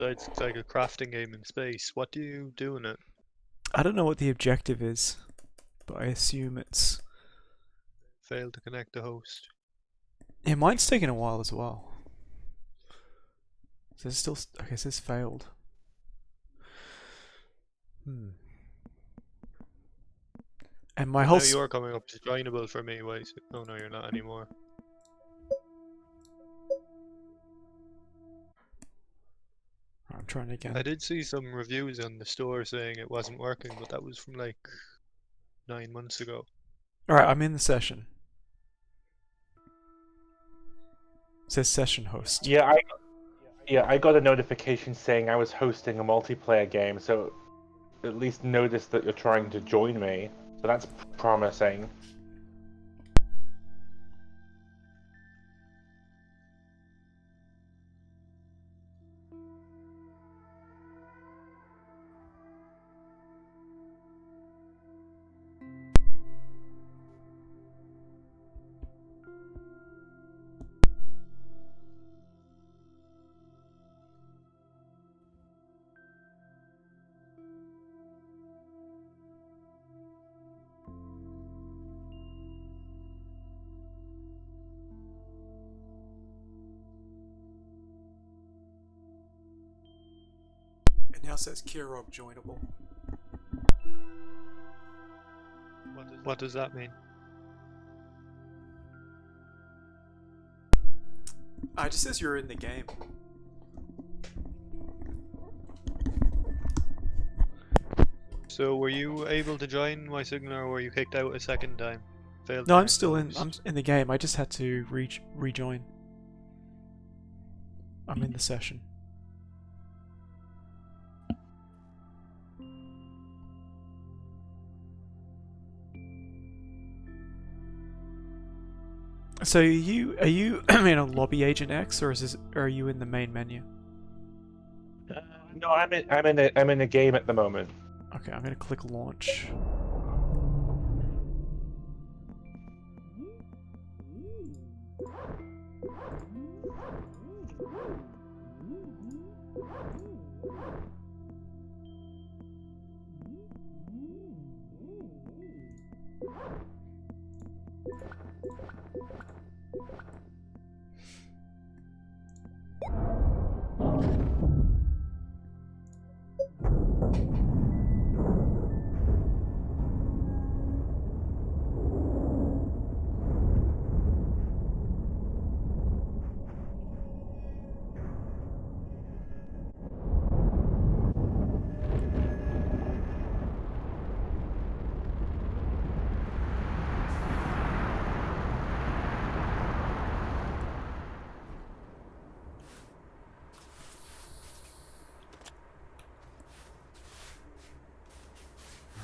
So it's like a crafting game in space. What do you do in it? I don't know what the objective is, but I assume it's. Fail to connect the host. Yeah, mine's taken a while as well. So it's still. Okay, it says failed. Hmm. And my Well, whole. now you're coming up as joinable for me. Why? Oh no, you're not anymore. I'm trying I again. did see some reviews on the store saying it wasn't working, but that was from like 9 months ago. Alright, I'm in the session. It says session host. I got a notification saying I was hosting a multiplayer game, so at least notice that you're trying to join me. So that's promising. It now says Ciaróg joinable. What does that mean? It just says you're in the game. So were you able to join ysignal, or were you kicked out a second time? Failed to No, I'm connect the still in. I'm host. in the game. I just had to rejoin. I'm in the session. So are you in a lobby Agentx, or are you in the main menu? No, I'm in a game at the moment. Okay, I'm gonna click launch.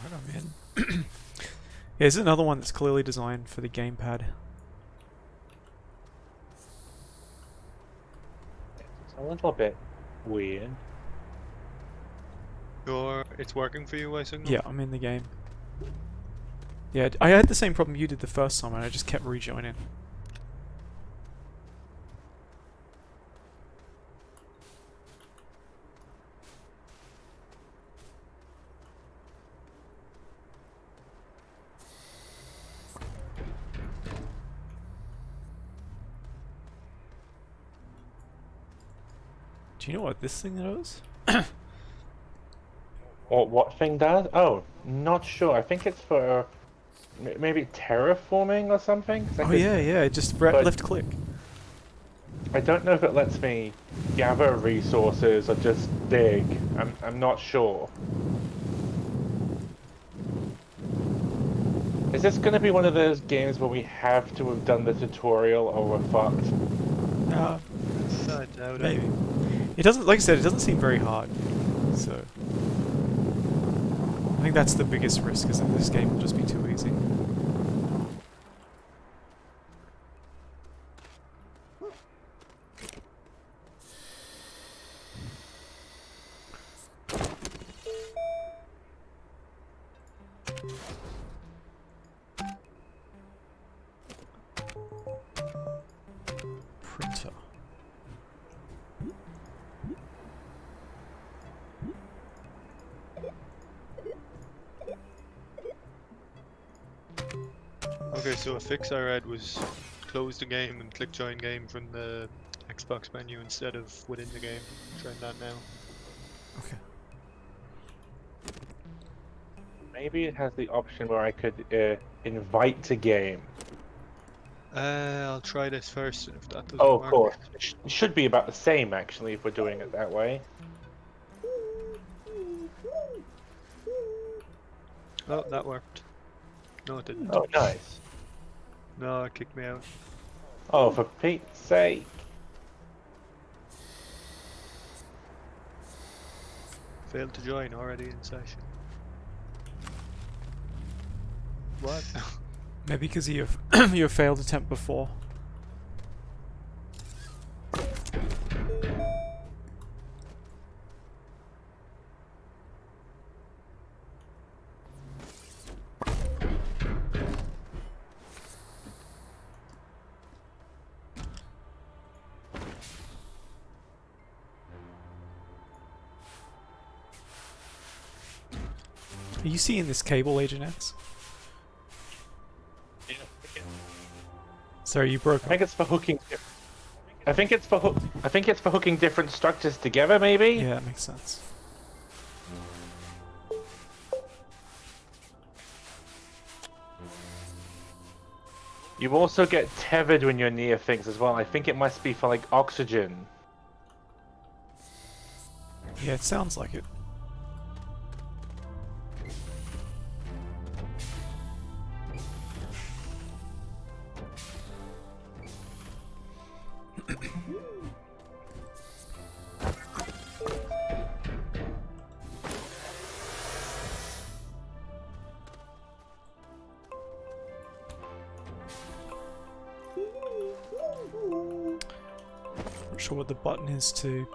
Right, I'm in. Here's another one that's clearly designed for the gamepad. It's a little bit weird. It's working for you, ysignal? Yeah, I'm in the game. Yeah, I had the same problem you did the first time, and I just kept rejoining. Do you know what this thing does? Or what thing does? Oh, not sure. I think it's for maybe terraforming or something. 'Cause I Oh could, yeah, just but left click. I don't know if it lets me gather resources or just dig. I'm not sure. Is this going to be one of those games where we have to have done the tutorial or we're fucked? I doubt it. Maybe. It doesn't, like I said, it doesn't seem very hard. So I think that's the biggest risk, is that this game will just be too easy. Printer. Okay, so a fix I read was close the game and click join game from the Xbox menu instead of within the game. I'm trying that now. Okay. Maybe it has the option where I could invite to game. I'll try this first, and if that doesn't Oh, of work. course. It should be about the same, actually, if we're doing it that way. Oh, that worked. No, it didn't. Oh, nice. No, it kicked me out. Oh, for Pete's sake. Failed to join, already in session. What? Maybe because of your your failed attempt before. Are you seeing this cable, Agentx? Sorry, you broke I up. think it's for hooking. I think it's for hooking different structures together, maybe. Yeah, that makes sense. You also get tethered when you're near things as well. I think it must be for like oxygen. Yeah, it sounds like it. Not sure what the button is to...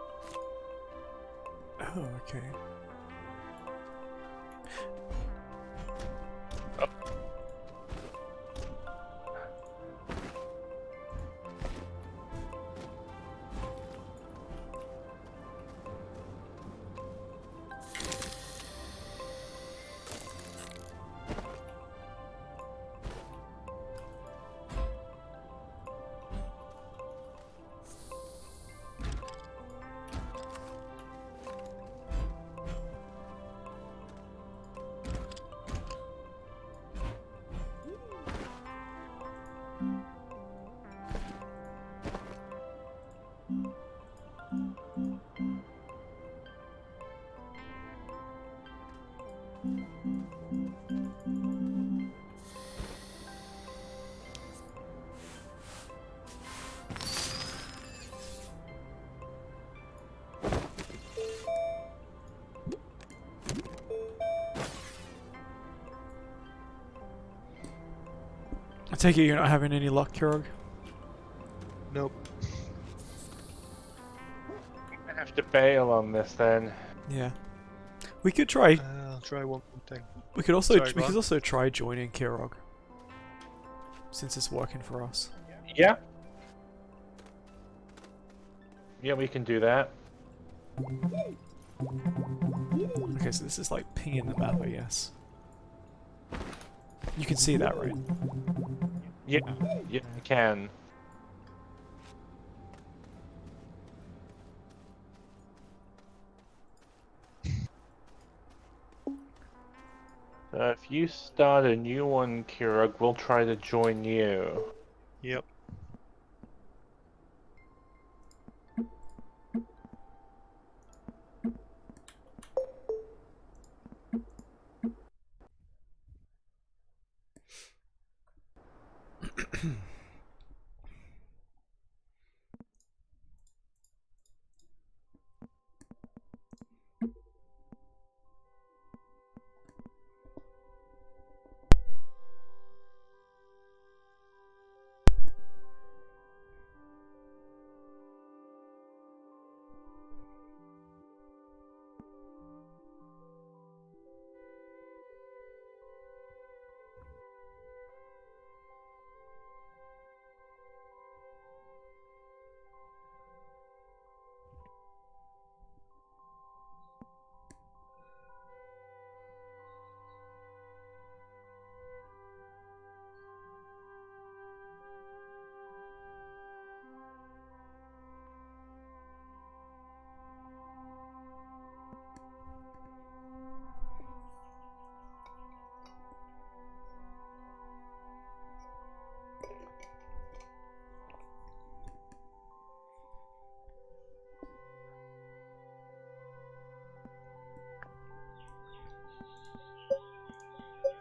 Oh, okay. I take it you're not having any luck, Ciaróg? Nope. I have to bail on this then. Yeah. We could try... I'll try one more thing. We could also Sorry, go on. try joining Ciaróg. Since it's working for us. Yeah. Yeah, we can do that. Okay, so this is like pinging the map, I guess. You can see that, right? Yeah, yeah, I can. If you start a new one, Ciaróg, we'll try to join you. Yep.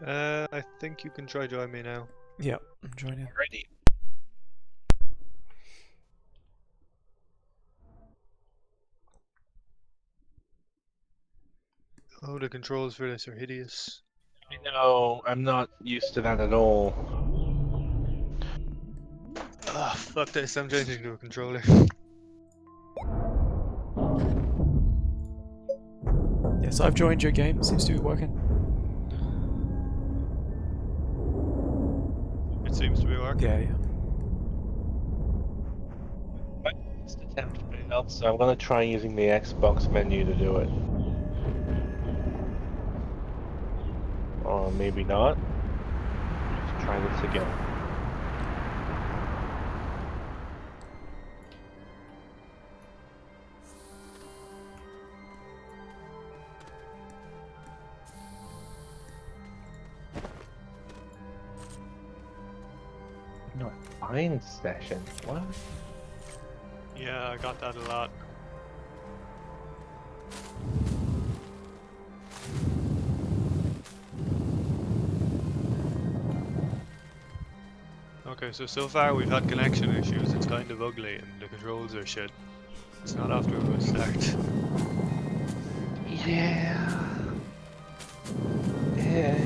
I think you can try join me now. Yep, I'm joining. Alrighty. Oh, the controls for this are hideous. I know, I'm not used to that at all. Ah, fuck this, I'm changing to a controller. Yes, I've joined your game. Seems to be working. It seems to be working. Yeah, yeah. My first attempt failed, so I'm gonna try using the Xbox menu to do it. Or maybe not. Let's try this again. No, find session. What? Yeah, I got that a lot. Okay, so far we've had connection issues. It's kind of ugly and the controls are shit. It's not off to a good start. Yeah. Yeah.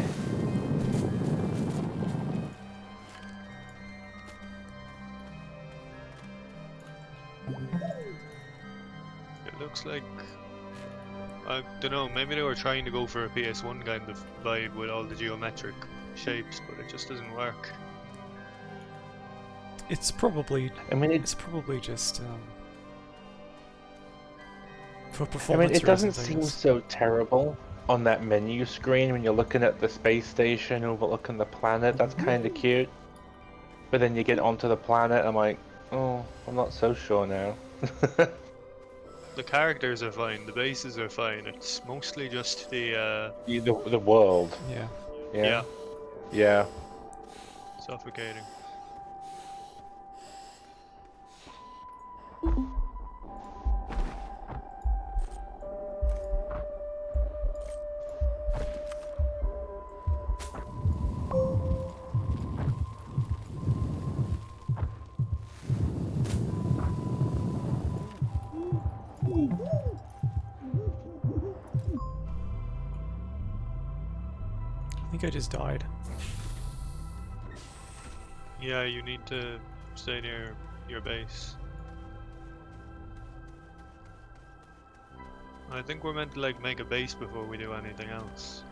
It looks like... I don't know, maybe they were trying to go for a PS1 kind of vibe with all the geometric shapes, but it just doesn't work. It's probably I mean, it's probably just for I performance mean, it doesn't reasons, I seem guess. so terrible on that menu screen when you're looking at the space station overlooking the planet. That's kind of cute. But then you get onto the planet, I'm like, oh, I'm not so sure now. The characters are fine, the bases are fine, it's mostly just the, The world. Yeah. Yeah. yeah, Yeah. suffocating. I think I just died. Yeah, you need to stay near your base. I think we're meant to like make a base before we do anything else.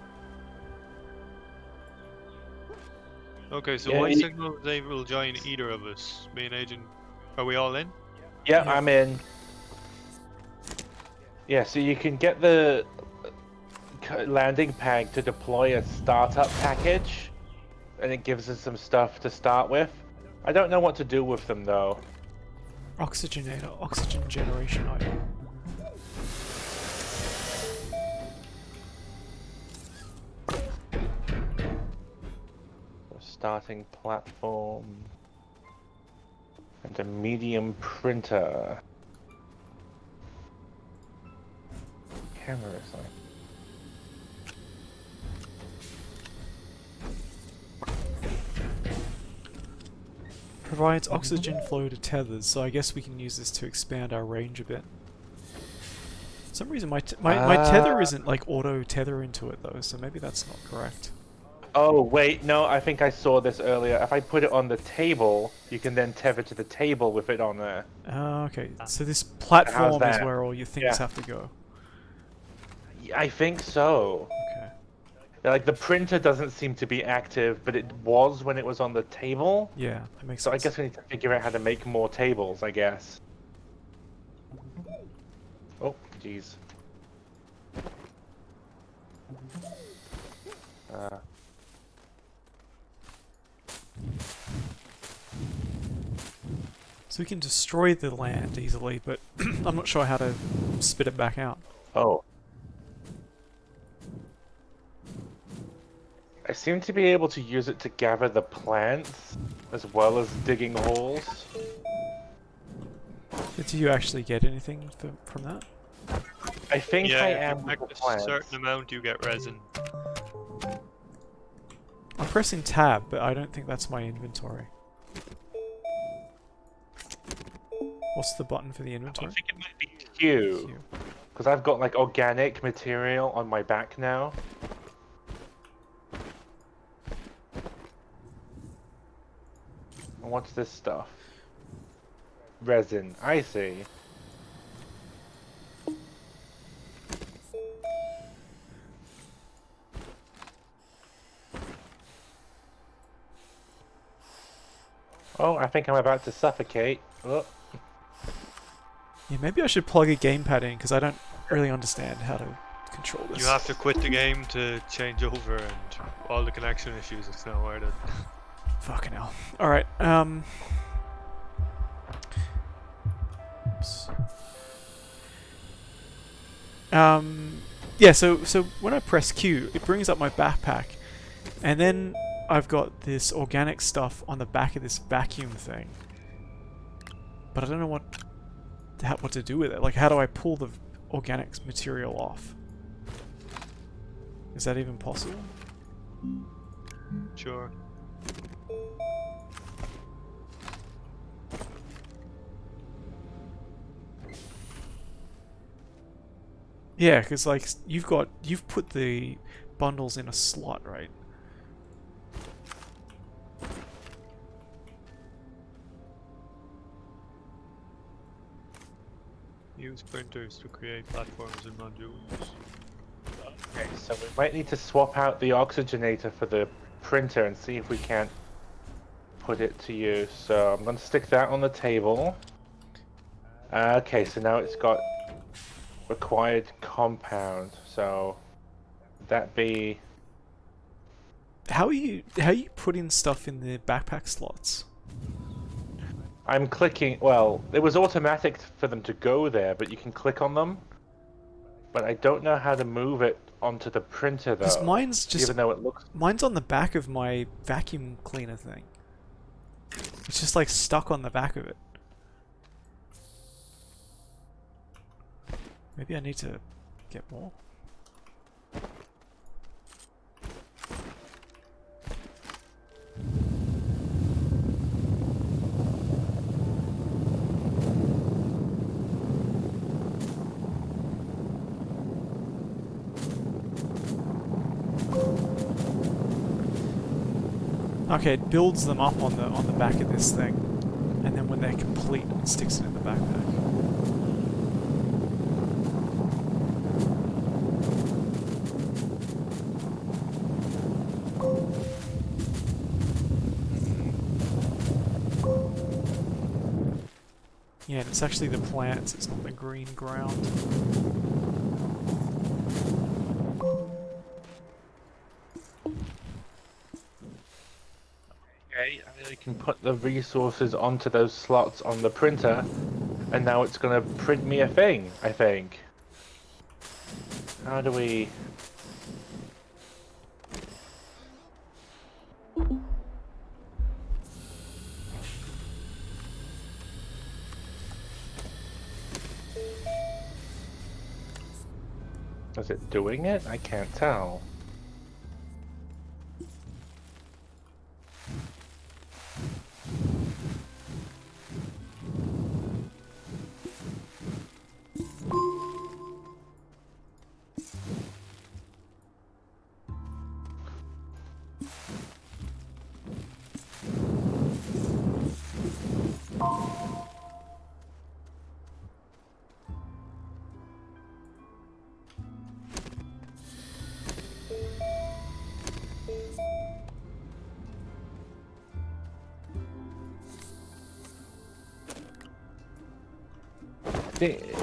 Okay, so Yeah, ysignal is able to join either of us. Me and Agent, are we all in? Yeah, Yeah. I'm in. Yeah, so you can get the landing pad to deploy a startup package, and it gives us some stuff to start with. I don't know what to do with them though. Oxygenator, oxygen generation item. Starting platform and a medium printer. Camera sign. Provides oxygen flow to tethers, so I guess we can use this to expand our range a bit. For some reason my tether isn't like auto tether into it though, so maybe that's not correct. Oh wait, no, I think I saw this earlier. If I put it on the table, you can then tether to the table with it on there. Okay, so this platform is that? where all your things Yeah. have to go. I think so. Okay. Like the printer doesn't seem to be active, but it was when it was on the table. Yeah, that makes So I sense. guess we need to figure out how to make more tables, I guess. Oh, jeez. So we can destroy the land easily, but I'm not sure how to spit it back out. Oh. I seem to be able to use it to gather the plants, as well as digging holes. But do you actually get anything from that? I think Yeah, I if am you with collect the a plants. certain amount, you get resin. I'm pressing tab, but I don't think that's my inventory. What's the button for the I inventory? think it might be Q. Q. Because I've got like organic material on my back now. And what's this stuff? Resin. I see. Oh, I think I'm about to suffocate. Oh. Yeah, maybe I should plug a gamepad in because I don't really understand how to control this. You have to quit the game to change over, and all the connection issues, it's not worth it. Fucking hell. Alright, oops. Yeah, so when I press Q, it brings up my backpack, and then I've got this organic stuff on the back of this vacuum thing. But I don't know what to do with it. Like, how do I pull the organic material off? Is that even possible? Sure. Yeah, because like you've put the bundles in a slot, right? Use printers to create platforms and modules. Okay, so we might need to swap out the oxygenator for the printer and see if we can't put it to use. So I'm going to stick that on the table. Okay, so now it's got required compound. So that be... How are you putting stuff in the backpack slots? I'm clicking, well, it was automatic for them to go there, but you can click on them. But I don't know how to move it onto the printer though. Because even though it looks... mine's on the back of my vacuum cleaner thing. It's just like stuck on the back of it. Maybe I need to get more. Okay, it builds them up on the back of this thing, and then when they're complete, it sticks it in the backpack. Yeah, and it's actually the plants, it's not the green ground. Okay, I can put the resources onto those slots on the printer, and now it's gonna print me a thing, I think. How do we... Is it doing it? I can't tell.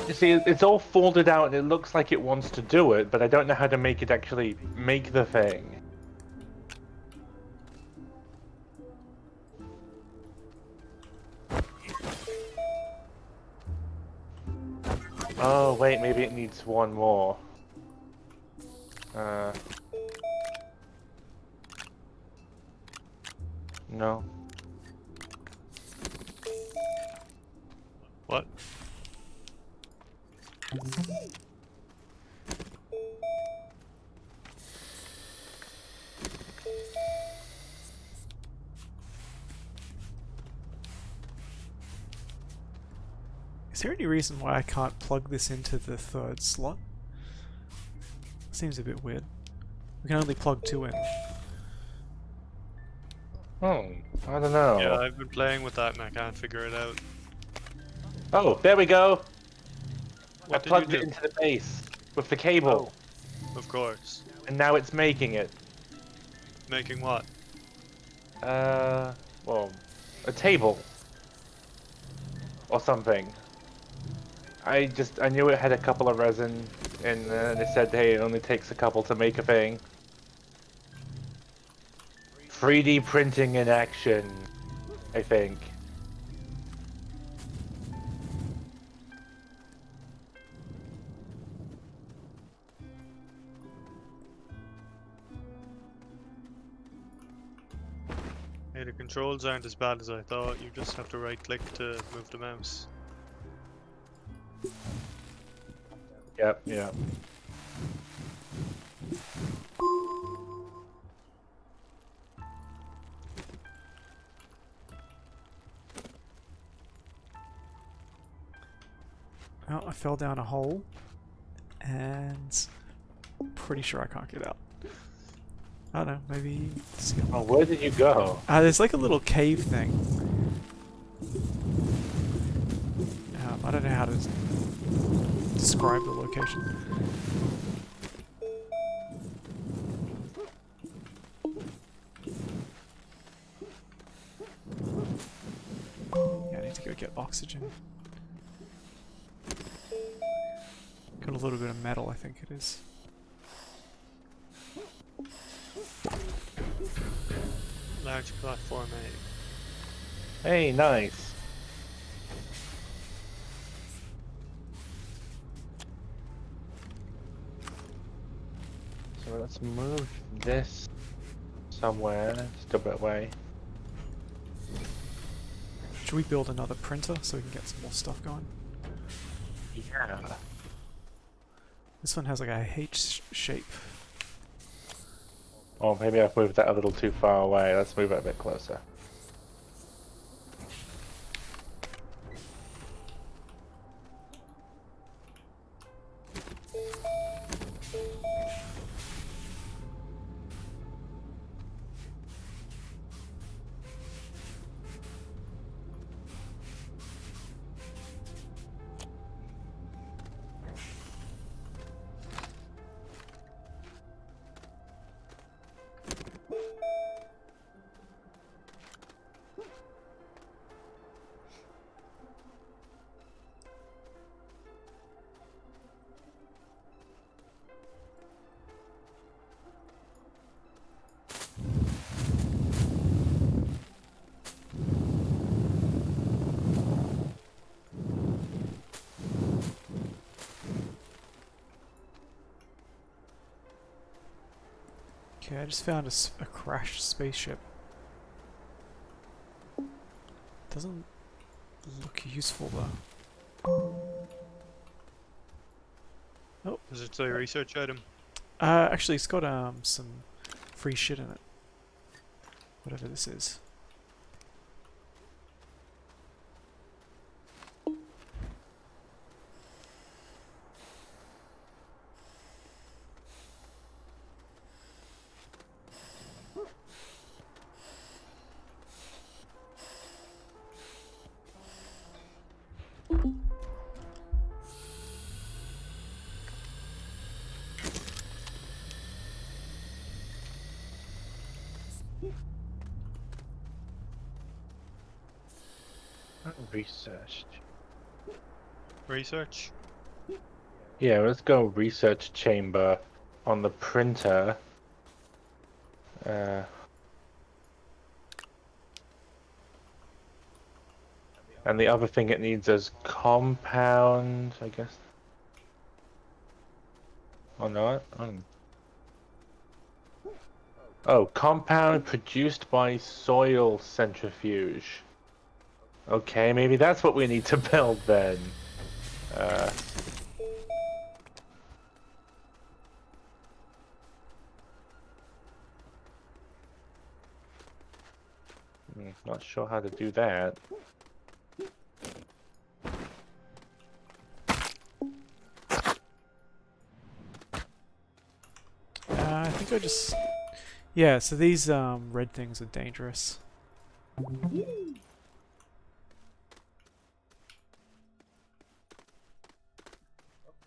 You see, it's all folded out and it looks like it wants to do it, but I don't know how to make it actually make the thing. Oh, wait, maybe it needs one more. No. What? Is there any reason why I can't plug this into the third slot? Seems a bit weird. We can only plug 2 in. Oh, I don't know. Yeah, I've been playing with that and I can't figure it out. Oh, there we go. What I did you plugged it do? into the base with the cable, Of course. and now it's making it. Making what? Well, a table or something. I knew it had a couple of resin, and it said, hey, it only takes a couple to make a thing. 3D printing in action, I think. Hey, the controls aren't as bad as I thought. You just have to right click to move the mouse. Yep, yep. Oh, I fell down a hole, and pretty sure I can't get out. I don't know, maybe... Oh, where did you go? there's like a little cave thing. I don't know how to describe the location. Yeah, I need to go get oxygen. Got a little bit of metal, I think it is. Large platform A. Hey, nice. So let's move this somewhere, just a bit away. Should we build another printer so we can get some more stuff going? Yeah. This one has like a H shape. Oh, maybe I've moved that a little too far away. Let's move it a bit closer. Okay, I just found a crashed spaceship. Doesn't look useful though. Oh. Does it say research item? Actually it's got some free shit in it. Whatever this is. Research. Research? Yeah, let's go research chamber on the printer. And the other thing it needs is compound, I guess. Or not? Oh, compound produced by soil centrifuge. Okay, maybe that's what we need to build then. Not sure how to do that. think I just... Yeah, so these red things are dangerous.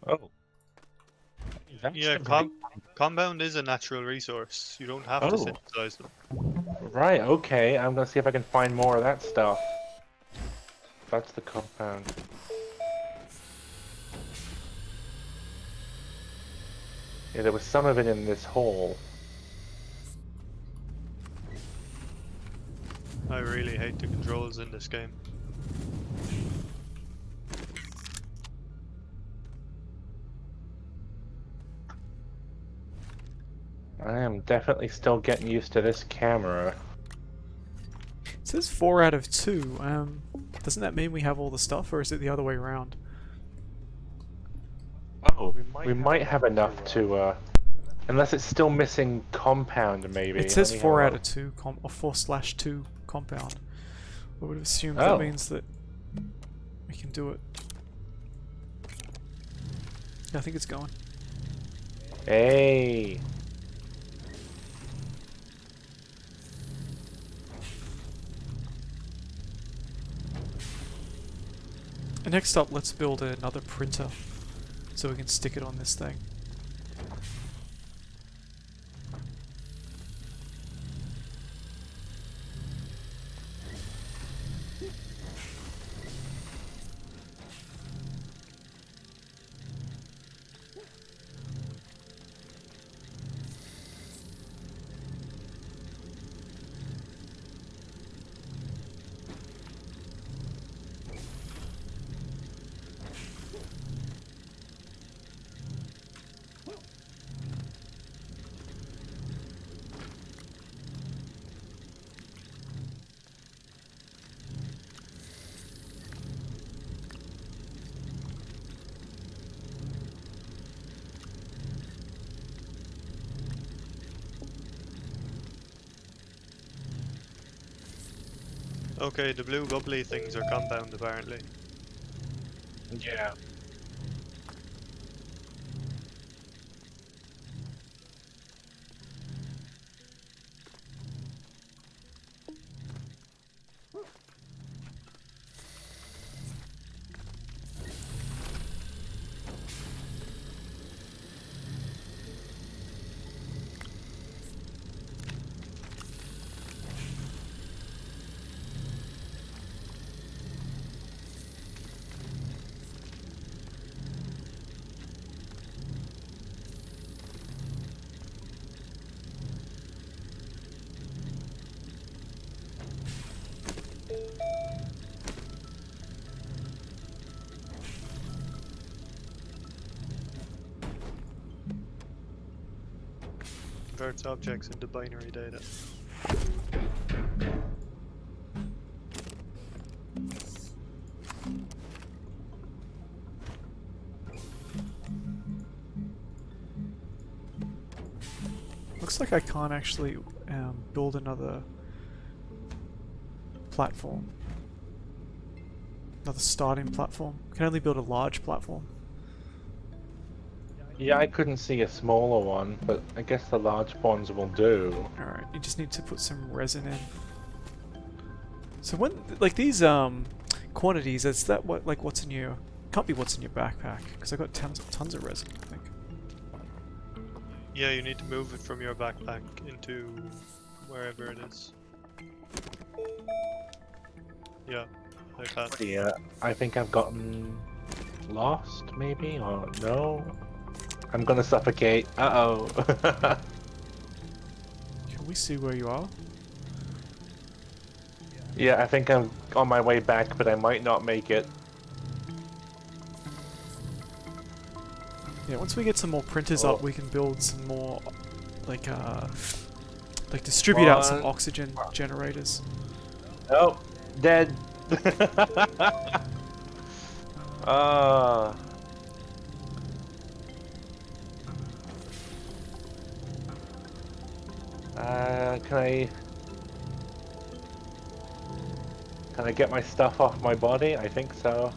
Oh. Yeah, compound is a natural resource. You don't have to Oh. synthesize them. Right, okay. I'm gonna see if I can find more of that stuff. That's the compound. Yeah, there was some of it in this hole. I really hate the controls in this game. I am definitely still getting used to this camera. It says 4 out of 2. Doesn't that mean we have all the stuff, or is it the other way around? Oh, we might have enough to, unless it's still missing compound, maybe. It says Let me have a 4 out look. of 2, or 4/2 compound. I would have assumed Oh. that means that we can do it. Yeah, I think it's going. Hey! And next up, let's build another printer so we can stick it on this thing. Okay, the blue bubbly things are compound apparently. Yeah. Converts objects into binary data. Looks like I can't actually build another platform. Another starting platform. I can only build a large platform. Yeah, I couldn't see a smaller one, but I guess the large ones will do. Alright, you just need to put some resin in. So when, like these quantities, is that what, like what's in your, can't be what's in your backpack, because I got tons of resin, I think. Yeah, you need to move it from your backpack into wherever it is. Yeah, like that. Yeah, I think I've gotten lost, maybe? Or no? I'm gonna suffocate. Uh-oh. Can we see where you are? Yeah, I think I'm on my way back, but I might not make it. Yeah, once we get some more printers Oh. up, we can build some more, like distribute out some One. oxygen generators. Oh, dead. Ah. Can I get my stuff off my body? I think so.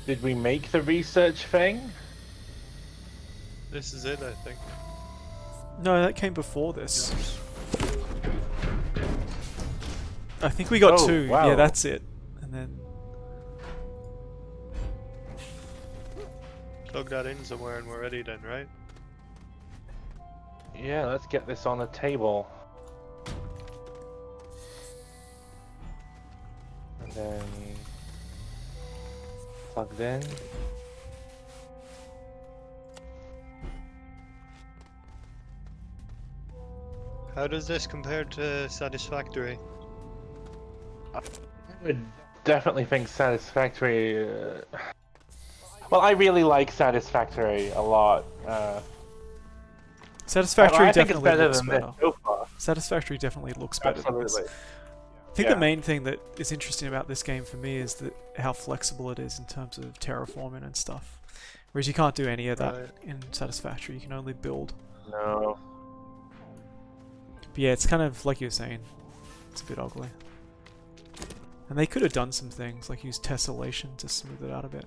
Did we make the research thing? This is it, I think. No, that came before this. I think we got Oh, two. wow. Yeah, that's it. And then Plug that in somewhere and we're ready then, right? Yeah, let's get this on the table. And then plugged in. How does this compare to Satisfactory? I would definitely think Satisfactory. Well, I really like Satisfactory a lot. Satisfactory I think it's definitely better looks than better. this so far. Satisfactory definitely looks better than this. Absolutely. I think Yeah. the main thing that is interesting about this game for me is that how flexible it is in terms of terraforming and stuff. Whereas you can't do any of that Right. in Satisfactory, you can only build. No. But yeah, it's kind of like you were saying, it's a bit ugly. And they could have done some things, like use tessellation to smooth it out a bit.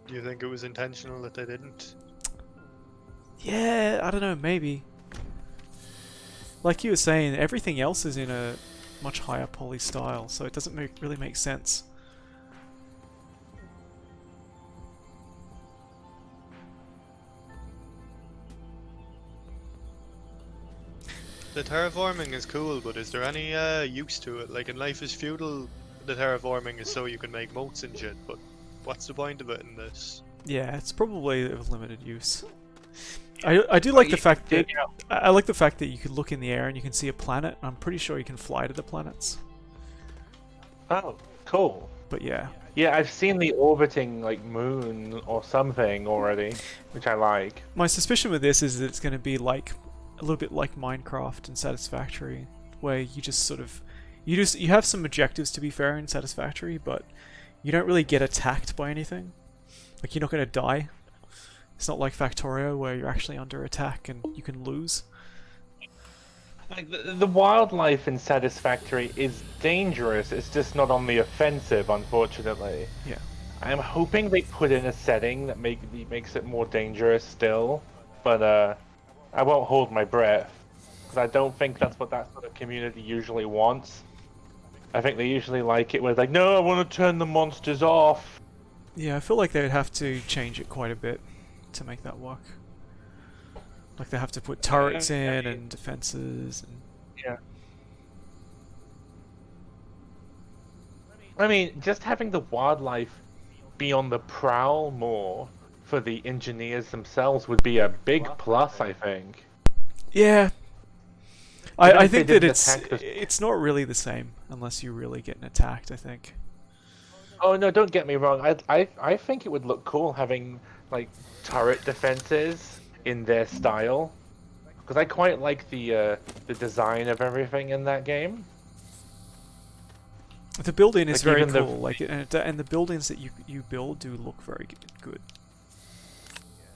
Do you think it was intentional that they didn't? Yeah, I don't know, maybe. Like you were saying, everything else is in a much higher poly style, so it doesn't really make sense. The terraforming is cool, but is there any use to it? Like in Life is Feudal, the terraforming is so you can make moats and shit, but what's the point of it in this? Yeah, it's probably of limited use. I do like the fact that I like the fact that you can look in the air and you can see a planet. I'm pretty sure you can fly to the planets. Oh, cool. But yeah, Yeah, I've seen the orbiting like moon or something already, which I like. my suspicion with this is that it's going to be like a little bit like Minecraft and Satisfactory, where you just sort of you have some objectives to be fair in Satisfactory, but you don't really get attacked by anything. Like you're not going to die. It's not like Factorio where you're actually under attack and you can lose. Like the wildlife in Satisfactory is dangerous. It's just not on the offensive, unfortunately. Yeah. I'm hoping they put in a setting that makes it more dangerous still, but I won't hold my breath because I don't think that's what that sort of community usually wants. I think they usually like it where like, no, I want to turn the monsters off. Yeah, I feel like they would have to change it quite a bit to make that work. Like they have to put turrets in and defenses and Yeah. I mean, just having the wildlife be on the prowl more for the engineers themselves would be a big plus, I think. yeah. Even I if they think that didn't it's attack the- it's not really the same unless you're really getting attacked, I think. Oh no, don't get me wrong. I think it would look cool having like turret defenses in their style, because I quite like the design of everything in that game. The building is Like, very even the- cool, like and the buildings that you build do look very good.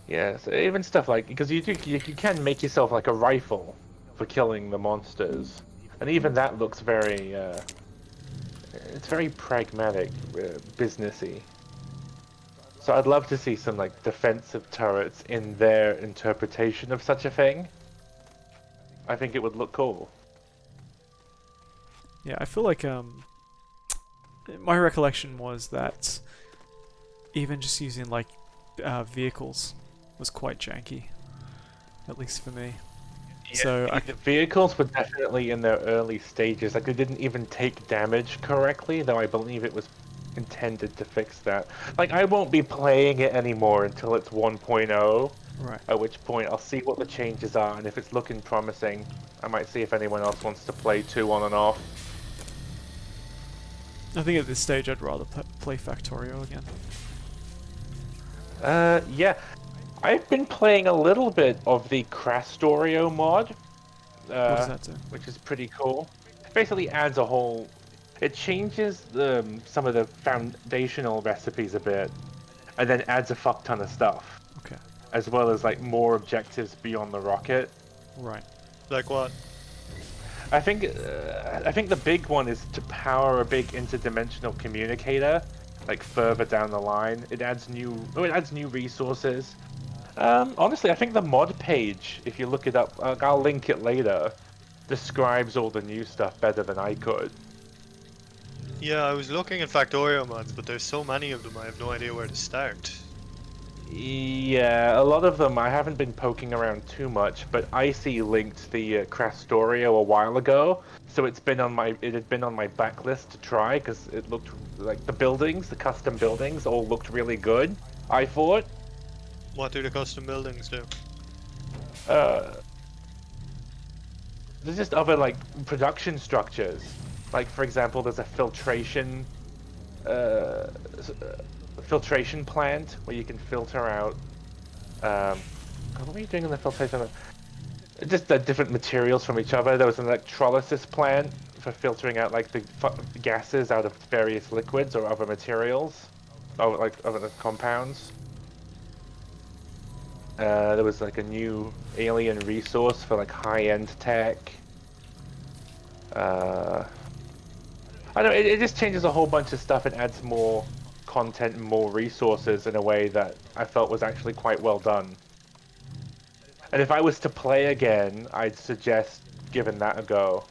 Yeah, so even stuff like because you can make yourself like a rifle for killing the monsters, and even that looks very it's very pragmatic, businessy. So I'd love to see some like defensive turrets in their interpretation of such a thing. I think it would look cool. Yeah, I feel like my recollection was that even just using like vehicles was quite janky, at least for me. Yeah, So the vehicles were definitely in their early stages. Like they didn't even take damage correctly, though I believe it was intended to fix that. Like I won't be playing it anymore until it's 1.0, right. at which point I'll see what the changes are, and if it's looking promising, I might see if anyone else wants to play 2 on and off. I think at this stage I'd rather play Factorio again. Yeah. I've been playing a little bit of the Crastorio mod, What does that do? which is pretty cool. It basically adds a whole... It changes some of the foundational recipes a bit, and then adds a fuck ton of stuff, Okay. as well as like more objectives beyond the rocket. Right. Like what? I think the big one is to power a big interdimensional communicator, like further down the line. It adds new resources. Honestly, I think the mod page, if you look it up, I'll link it later, describes all the new stuff better than I could. Yeah, I was looking at Factorio mods, but there's so many of them I have no idea where to start. Yeah, a lot of them I haven't been poking around too much, but Icy linked the Crastorio a while ago, so it had been on my backlist to try because it looked like the custom buildings, all looked really good. I thought. What do the custom buildings do? Uh, there's just other like production structures. Like for example, there's a uh, filtration plant where you can filter out. What are you doing in the filtration? Just different materials from each other. There was an electrolysis plant for filtering out like the gases out of various liquids or other materials, or like other compounds. There was like a new alien resource for like high-end tech. I don't know, it just changes a whole bunch of stuff and adds more content and more resources in a way that I felt was actually quite well done. And if I was to play again, I'd suggest giving that a go.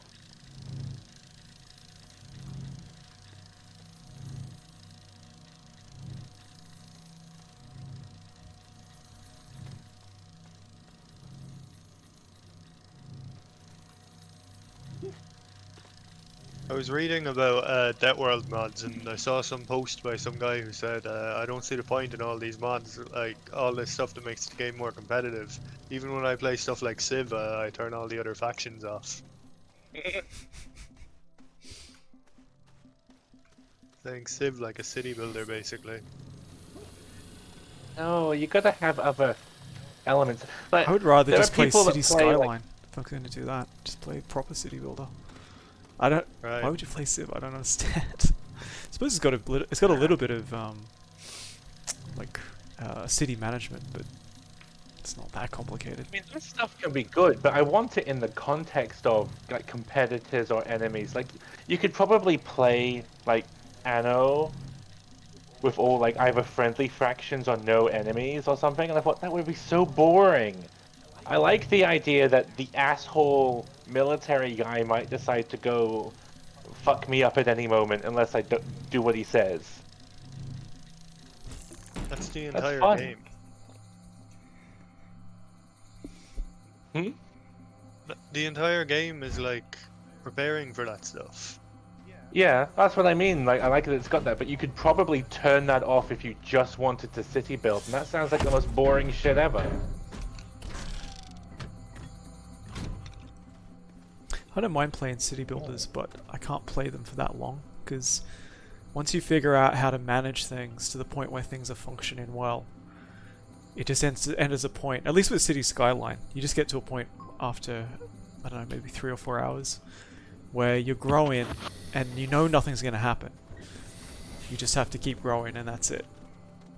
I was reading about Dead World mods, and I saw some post by some guy who said, I don't see the point in all these mods, like all this stuff that makes the game more competitive. Even when I play stuff like Civ, I turn all the other factions off. Saying Civ like a city builder, basically. No, you gotta have other elements. But I would rather there just are play people that City play, like- Skyline. If I'm going to do that, just play proper city builder. I don't. Right. Why would you play Civ? I don't understand. I suppose it's got a little bit of like city management, but it's not that complicated. I mean, this stuff can be good, but I want it in the context of like competitors or enemies. Like, you could probably play like Anno with all like either friendly factions or no enemies or something, and I thought that would be so boring. I like the idea that the asshole military guy might decide to go fuck me up at any moment unless I do what he says. That's the That's entire fun. game. Hmm? The entire game is like preparing for that stuff. Yeah, that's what I mean. Like, I like that it's got that, but you could probably turn that off if you just wanted to city build, and that sounds like the most boring shit ever. I don't mind playing city builders, but I can't play them for that long because once you figure out how to manage things to the point where things are functioning well, it just ends as a point. At least with City Skyline, you just get to a point after, I don't know, maybe 3 or 4 hours, where you're growing and you know nothing's going to happen. You just have to keep growing and that's it.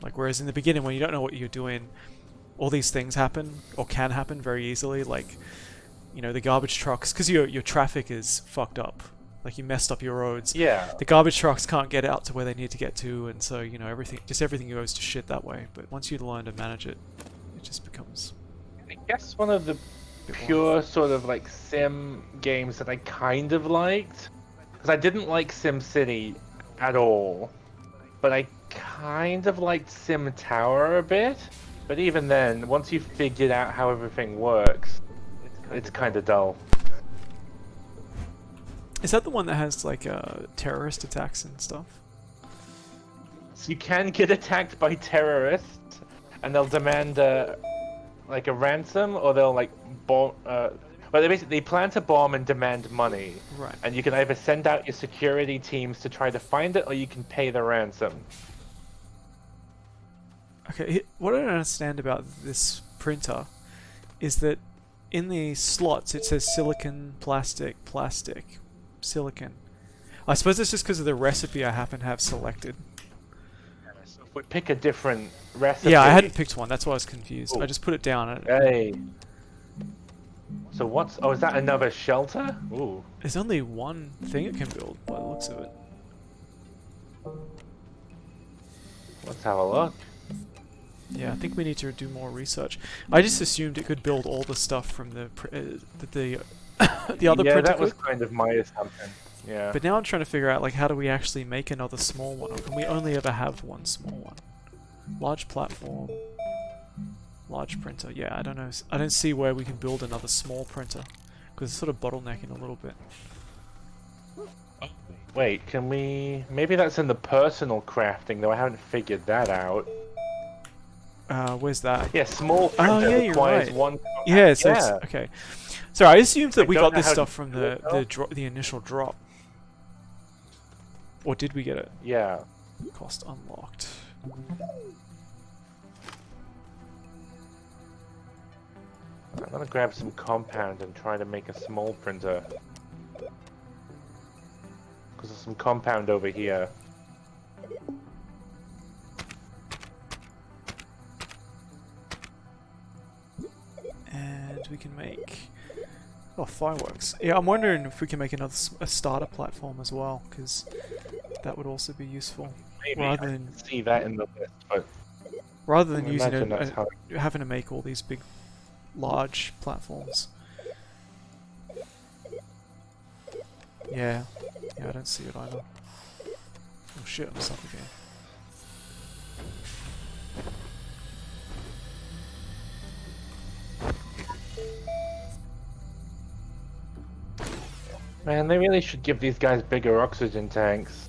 Like, whereas in the beginning when you don't know what you're doing, all these things happen or can happen very easily, like, you know, the garbage trucks, because your traffic is fucked up. Like, you messed up your roads. Yeah. The garbage trucks can't get out to where they need to get to, and so, you know, everything goes to shit that way. But once you learn to manage it, it just becomes... I guess one of the pure sort of like sim games that I kind of liked, because I didn't like SimCity at all, but I kind of liked Sim Tower a bit. But even then, once you figured out how everything works, it's kind of dull. Is that the one that has, like, terrorist attacks and stuff? So you can get attacked by terrorists, and they'll demand like a ransom, or they'll like bomb. But they plan to bomb and demand money. Right. And you can either send out your security teams to try to find it, or you can pay the ransom. Okay, what I don't understand about this printer is that in the slots it says silicon, plastic, plastic, silicon. I suppose it's just because of the recipe I happen to have selected. So if we pick a different recipe. Yeah, I hadn't picked one, that's why I was confused. Oh. I just put it down. Hey. So what's... Oh, is that another shelter? Ooh. There's only one thing it can build by the looks of it. Let's have a look. Yeah, I think we need to do more research. I just assumed it could build all the stuff from the the other Yeah, printer that was could. kind of my assumption. Yeah. But now I'm trying to figure out, like, how do we actually make another small one? Or can we only ever have one small one? Large platform, large printer. Yeah, I don't know. I don't see where we can build another small printer because it's sort of bottlenecking a little bit. Wait, can we... Maybe that's in the personal crafting, though I haven't figured that out. Where's that? Yeah, small printer Oh, yeah, you're requires right. one... Yeah, so it's, Yeah. okay. So I assumed that I we don't got know this how stuff to from do it, though. the initial drop. Or did we get it? Yeah. Cost unlocked. I'm gonna grab some compound and try to make a small printer. Because there's some compound over here. And we can make... Oh, fireworks. Yeah, I'm wondering if we can make another a starter platform as well, because that would also be useful. Maybe Rather I than can see that in the list, but I using imagine that's how... having to make all these big, large platforms. Yeah, I don't see it either. Oh shit, I'm suffocating. Man, they really should give these guys bigger oxygen tanks.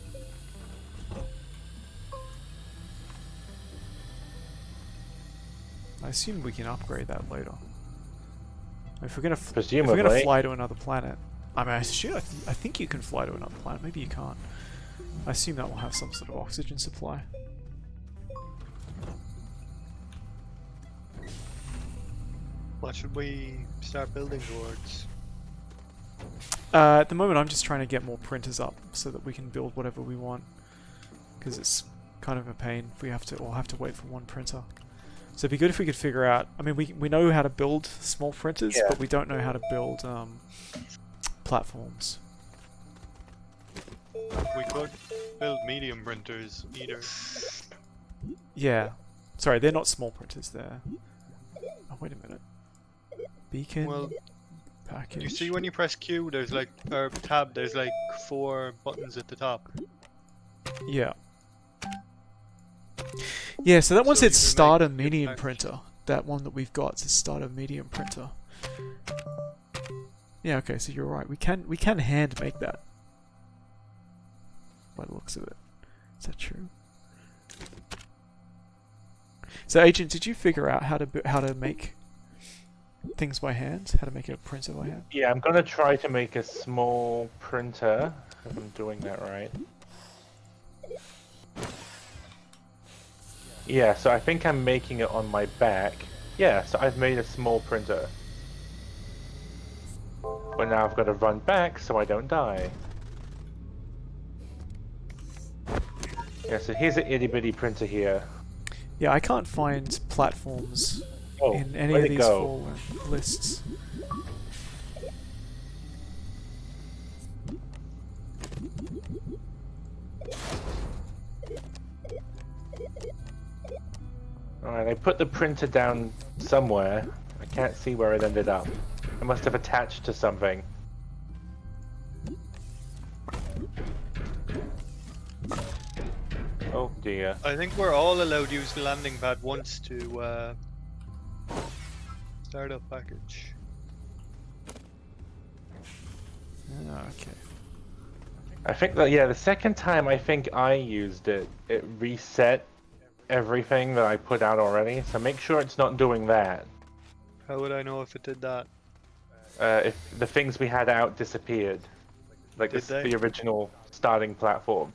I assume we can upgrade that later. If we're gonna Presumably. fly to another planet, I mean, I think you can fly to another planet. Maybe you can't. I assume that will have some sort of oxygen supply. What should we start building towards? At the moment, I'm just trying to get more printers up so that we can build whatever we want. Because it's kind of a pain if we have to, or have to wait for one printer. So it'd be good if we could figure out. I mean, we know how to build small printers, Yeah. but we don't know how to build platforms. We could build medium printers either. Yeah. Sorry, they're not small printers. They're. Oh, wait a minute. Beacon. Well, Package. you see when you press Q, there's like, or tab, there's like 4 buttons at the top. Yeah. Yeah, so that one So said you can start a make medium package. printer. That one that we've got says start a medium printer. Yeah, okay, so you're right. We can hand make that. By the looks of it. Is that true? So, Agent, did you figure out how to make things by hand? How to make a printer by hand? Yeah, I'm gonna try to make a small printer, if I'm doing that right. Yeah, so I think I'm making it on my back. Yeah, so I've made a small printer. But now I've got to run back so I don't die. Yeah, so here's an itty bitty printer here. Yeah, I can't find platforms Oh, in any where'd of it these go? 4 lists. Alright, I put the printer down somewhere. I can't see where it ended up. I must have attached to something. Oh dear. I think we're all allowed to use the landing pad once to start up package. Okay. I think that, yeah, the second time I think I used it, it reset everything that I put out already, so make sure it's not doing that. How would I know if it did that? If the things we had out disappeared. Like Did they? the original starting platform.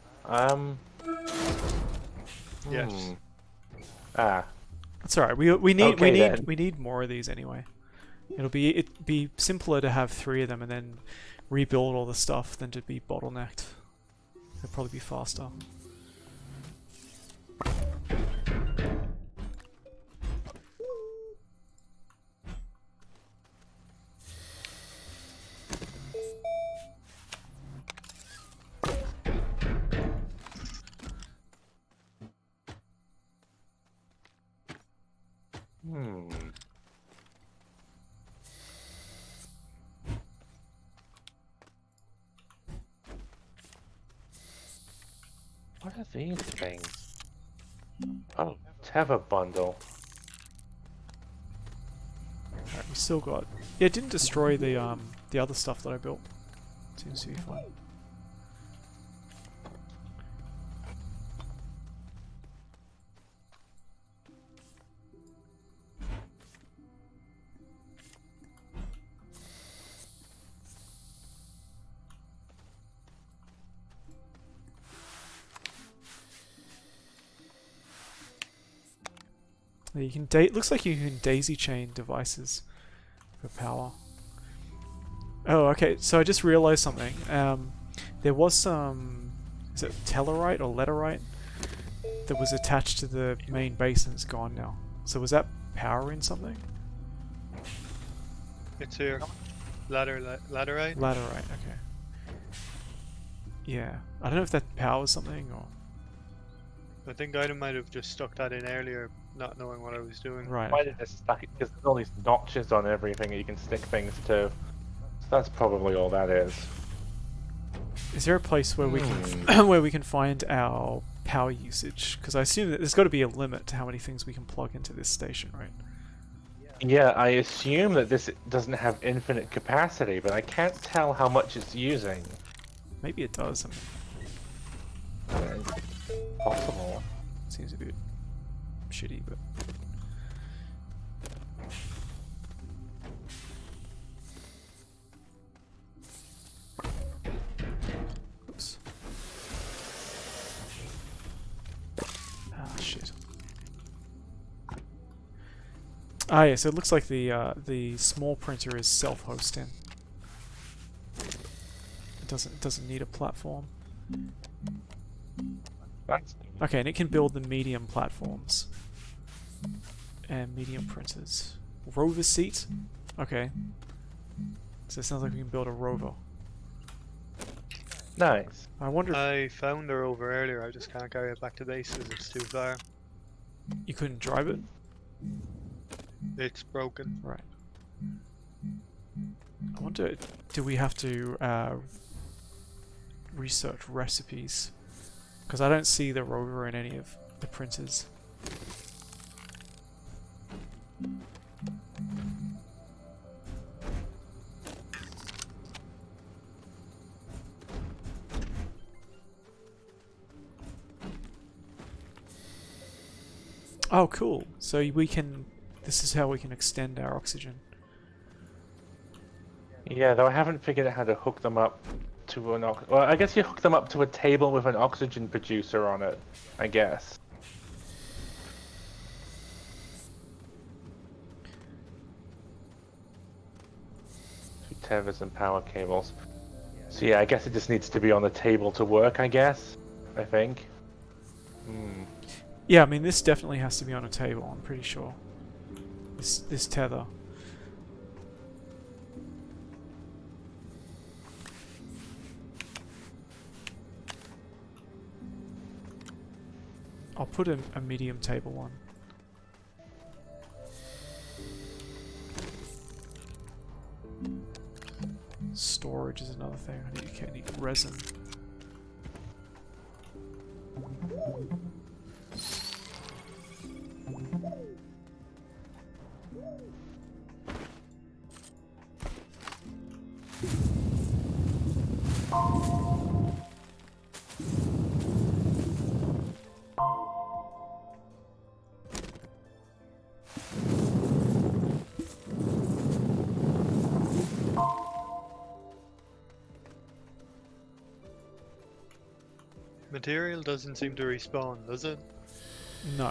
Yes. Ah. That's alright. We need Okay, we need more of these anyway. It'd be simpler to have 3 of them and then rebuild all the stuff than to be bottlenecked. It'd probably be faster. What are these things? Oh, tether bundle. Alright, we still got... Yeah, it didn't destroy the other stuff that I built. Seems to be fine. You can looks like you can daisy chain devices for power. Oh, okay. So I just realized something. There was some, is it tellarite or laterite that was attached to the main base and it's gone now. So was that powering something? It's here. Ladderite. Laterite. Okay. Yeah. I don't know if that powers something or. I think Ida might have just stuck that in earlier, not knowing what I was doing. Right. Why Okay. did this stuck it? Because there's all these notches on everything that you can stick things to. So that's probably all that is. Is there a place where we can where we can find our power usage? Because I assume that there's got to be a limit to how many things we can plug into this station, right? Yeah, I assume that this doesn't have infinite capacity, but I can't tell how much it's using. Maybe it does. I mean, Possible. seems a bit shitty, but. Oops. Ah, shit. Ah, yeah. So it looks like the small printer is self-hosting. It doesn't need a platform. That's Okay, and it can build the medium platforms and medium printers. Rover seat. Okay. So it sounds like we can build a rover. nice. I wonder if I found her over earlier, I just can't carry it back to base because it's too far. you couldn't drive it. It's broken. Right. I wonder, do we have to research recipes? Because I don't see the rover in any of the printers. Oh, cool. So we can... This is how we can extend our oxygen. Yeah, though I haven't figured out how to hook them up to an well, I guess you hook them up to a table with an oxygen producer on it, I guess. Two tethers and power cables. So yeah, I guess it just needs to be on the table to work, I guess. I think. Hmm. Yeah, I mean, this definitely has to be on a table, I'm pretty sure. This tether. I'll put a medium table on. Storage is another thing. I need resin. Material doesn't seem to respawn, does it? No.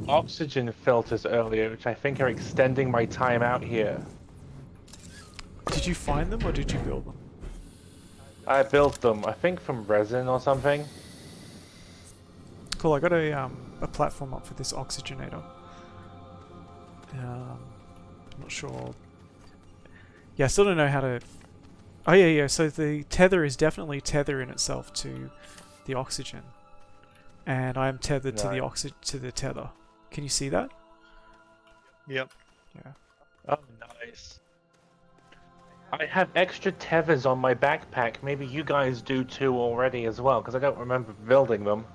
oxygen filters earlier, which I think are extending my time out here. Did you find them or did you build them? I built them, I think from resin or something. Cool, I got a platform up for this oxygenator. I'm not sure. Yeah, I still don't know how to... Oh yeah, yeah, so the tether is definitely tethering itself to the oxygen. And I am tethered to the tether. Can you see that? Yep. Yeah. Oh, nice. I have extra tethers on my backpack. Maybe you guys do too already as well, because I don't remember building them.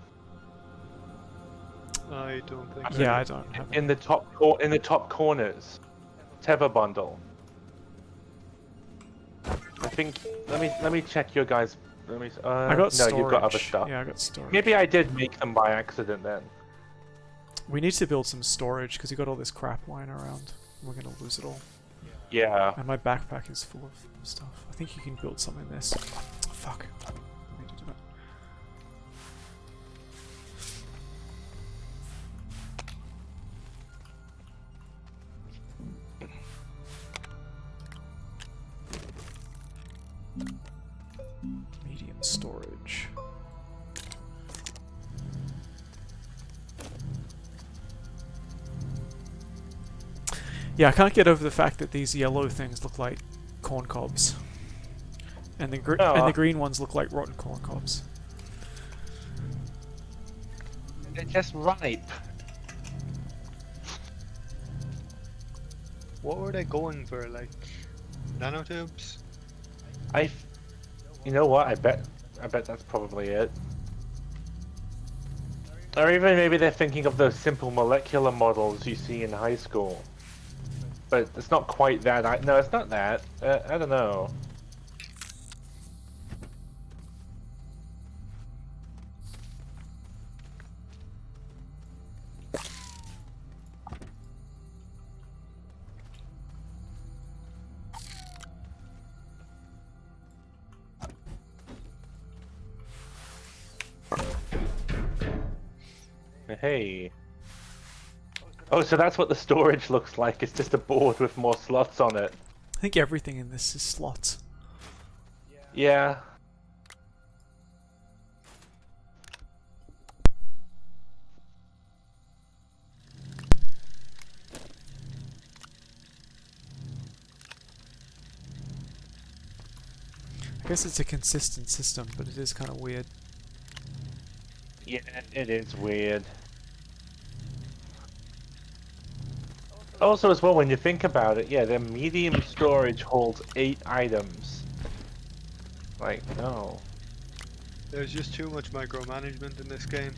I don't think I Yeah, do. I don't have In any. the in the top corners, tether bundle. I think. Let me check your guys. Let me. I got No, you've got other storage. stuff. Yeah, I got storage. Maybe I did make them by accident then. We need to build some storage because you got all this crap lying around. We're gonna lose it all. Yeah. And my backpack is full of stuff. I think you can build some in this. Fuck. I need to do that. Medium storage. Yeah, I can't get over the fact that these yellow things look like corn cobs. And the green ones look like rotten corn cobs. They're just ripe. What were they going for? Like nanotubes? You know what? I bet that's probably it. Or even maybe they're thinking of those simple molecular models you see in high school. But it's not quite that. No, it's not that. I don't know. Hey. Oh, so that's what the storage looks like. It's just a board with more slots on it. I think everything in this is slots. Yeah. I guess it's a consistent system, but it is kind of weird. Yeah, it is weird. Also, as well, when you think about it, yeah, the medium storage holds 8 items. Like, no. There's just too much micromanagement in this game.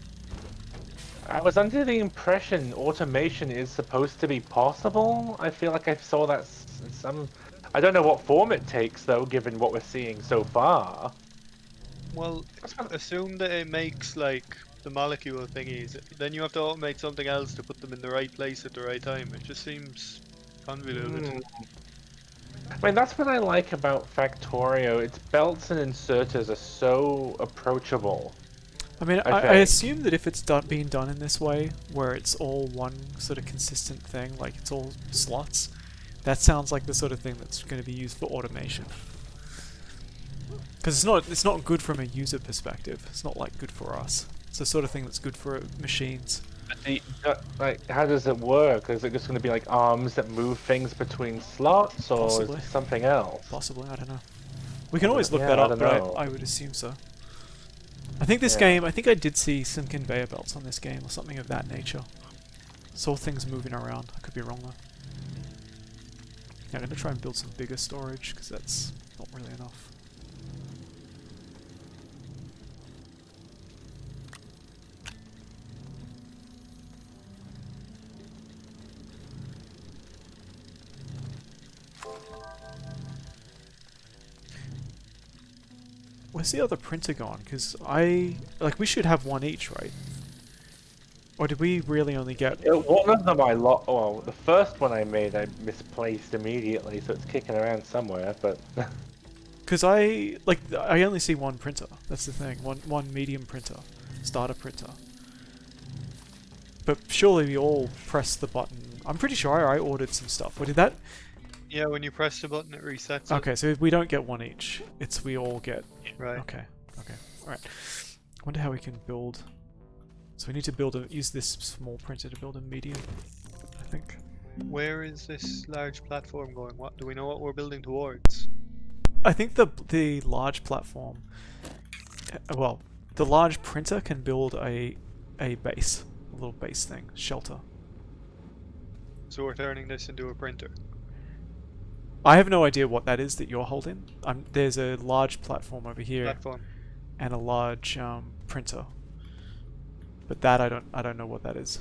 I was under the impression automation is supposed to be possible. I feel like I saw that in some... I don't know what form it takes, though, given what we're seeing so far. Well, assume that it makes like the molecule thingies, then you have to automate something else to put them in the right place at the right time. It just seems convoluted. I mean, that's what I like about Factorio. Its belts and inserters are so approachable. I mean, I think. assume that if it's being done in this way, where it's all one sort of consistent thing, like it's all slots, that sounds like the sort of thing that's going to be used for automation. Because it's not good from a user perspective. It's not like good for us. It's the sort of thing that's good for machines. Like, how does it work? Is it just going to be like arms that move things between slots, or Possibly. is it something else? Possibly, I don't know. We can always look that I up, don't but know. I would assume so. I think this game, I think I did see some conveyor belts on this game, or something of that nature. Saw things moving around. I could be wrong though. Yeah, I'm going to try and build some bigger storage, because that's not really enough. Where's the other printer gone? Because we should have one each, right? Or did we really only get... One of them well, the first one I made I misplaced immediately, so it's kicking around somewhere, but... Because I only see one printer. That's the thing. One medium printer. Starter printer. But surely we all press the button. I'm pretty sure I ordered some stuff. What did that? Yeah, when you press the button, it resets it. Okay, so we don't get one each. It's we all get. Right. Okay. Okay. All right. Wonder how we can build. So we need to use this small printer to build a medium, I think. Where is this large platform going? What do we know what we're building towards? I think the large platform. Well, the large printer can build a base, a little base thing, shelter. So we're turning this into a printer. I have no idea what that is that you're holding. There's a large platform over here Platform. and a large printer, but that I don't know what that is.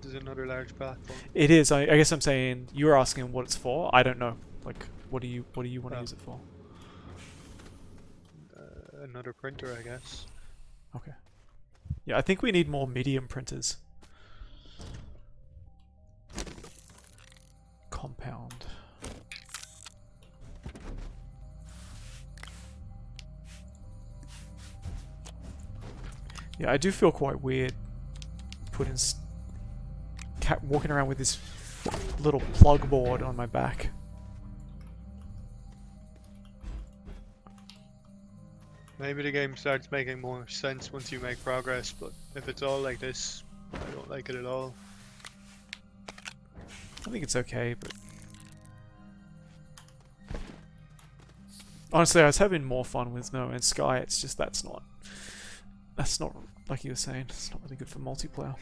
This is another large platform. It is. I guess I'm saying you were asking what it's for. I don't know. Like, what do you want to use it for? Another printer, I guess. Okay. Yeah, I think we need more medium printers. Compound. Yeah, I do feel quite weird walking around with this little plug board on my back. Maybe the game starts making more sense once you make progress, but if it's all like this, I don't like it at all. I think it's okay, but honestly, I was having more fun with No Man's Sky. It's just that's not like you were saying. It's not really good for multiplayer.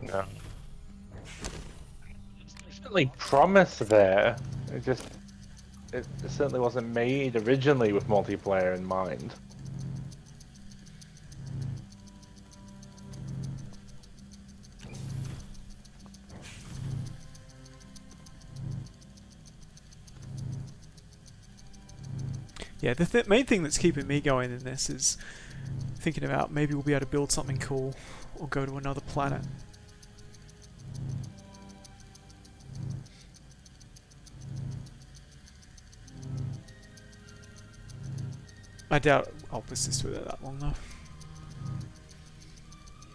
No. There's definitely promise there. It certainly wasn't made originally with multiplayer in mind. Yeah, the main thing that's keeping me going in this is thinking about maybe we'll be able to build something cool or go to another planet. I doubt I'll persist with it that long though.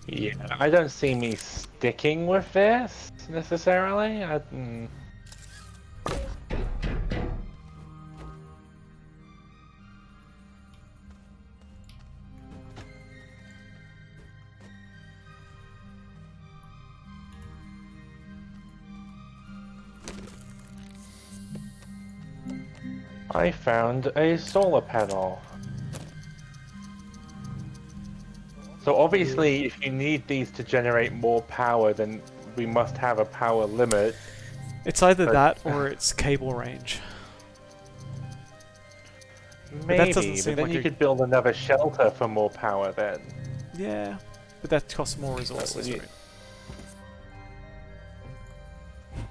Yeah, I don't see me sticking with this necessarily. I found a solar panel. So obviously, if you need these to generate more power, then we must have a power limit. It's either But- that or it's cable range. Maybe, that doesn't but seem then like you a- could build another shelter for more power then. Yeah, but that costs more resources, you- right?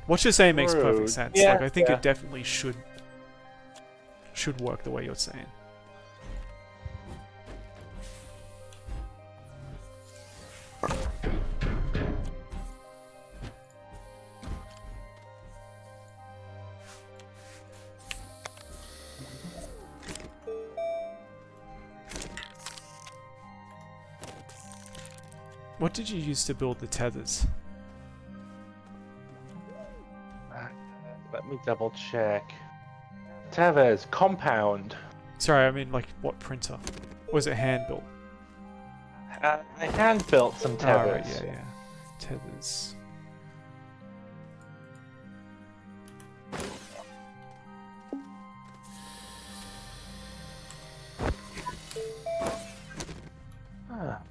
What you're saying makes True. perfect sense. Yeah, Like I think yeah. it definitely should work the way you're saying. What did you use to build the tethers? Let me double check. Tevez, compound. Sorry, I mean like what printer? Was it hand built? I hand built some Oh, tethers. right, yeah. Tethers. Ah.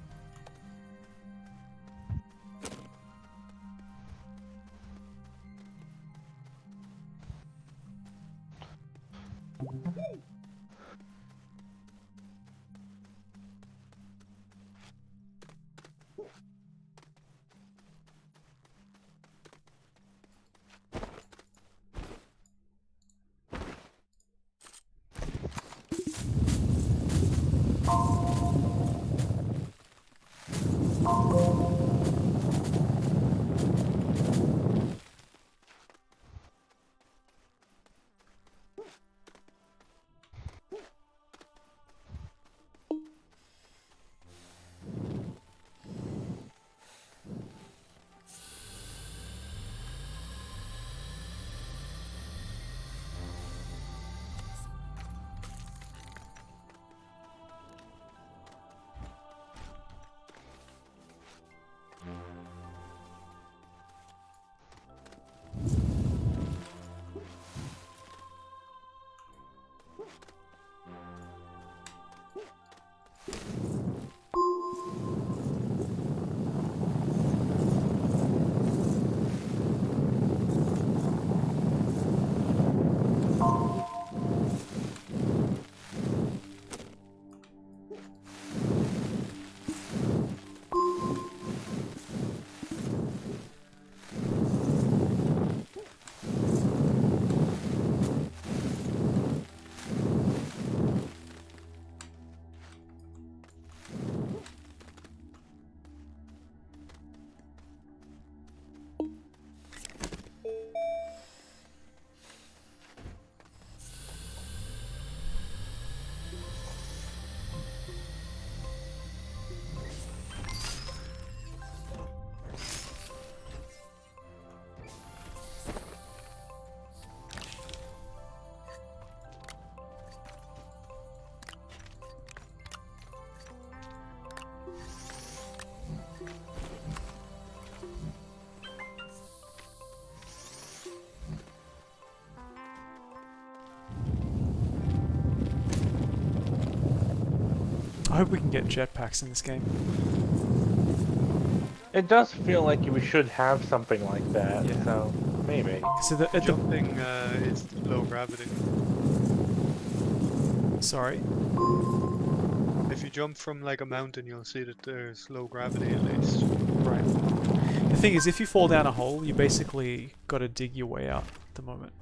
I hope we can get jetpacks in this game. It does feel like we should have something like that, Yeah. so maybe. So at the Jumping is low gravity. sorry. If you jump from like a mountain, you'll see that there's low gravity at least. Right. The thing is, if you fall down a hole, you basically got to dig your way out at the moment.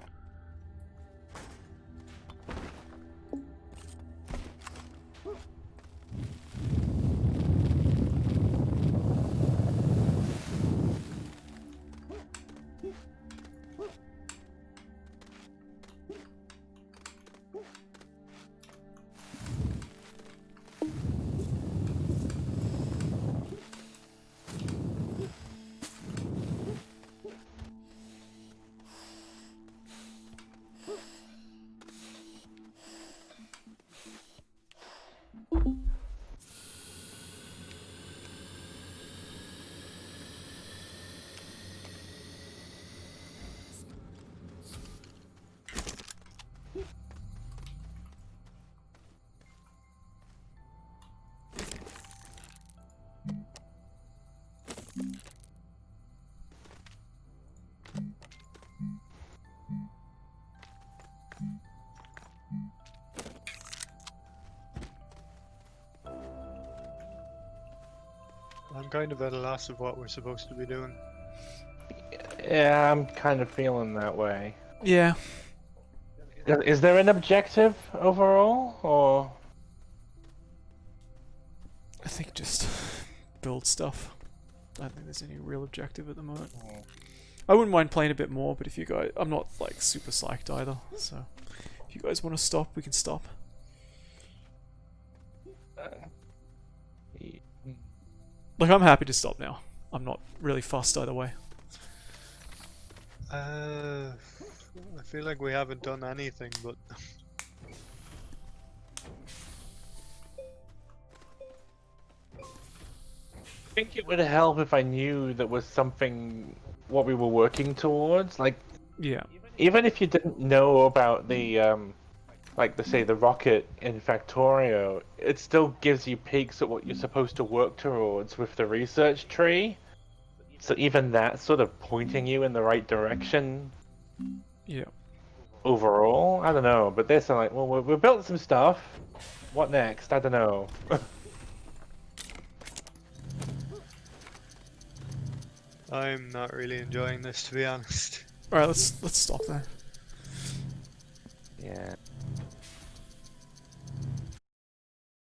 I'm kind of at a loss of what we're supposed to be doing. Yeah, I'm kind of feeling that way. Yeah. Is there an objective overall, or? I think just build stuff. I don't think there's any real objective at the moment. I wouldn't mind playing a bit more, but if you guys... I'm not, like, super psyched either, so... If you guys want to stop, we can stop. Like, I'm happy to stop now. I'm not really fussed either way. I feel like we haven't done anything, but I think it would help if I knew that was something what we were working towards. Like, Yeah. even if you didn't know about the like say the rocket in Factorio, it still gives you peeks at what you're supposed to work towards with the research tree. So even that sort of pointing you in the right direction Yeah. overall. I don't know, but they're like, well, we built some stuff. What next? I don't know. I'm not really enjoying this, to be honest. Alright, let's stop there. Yeah.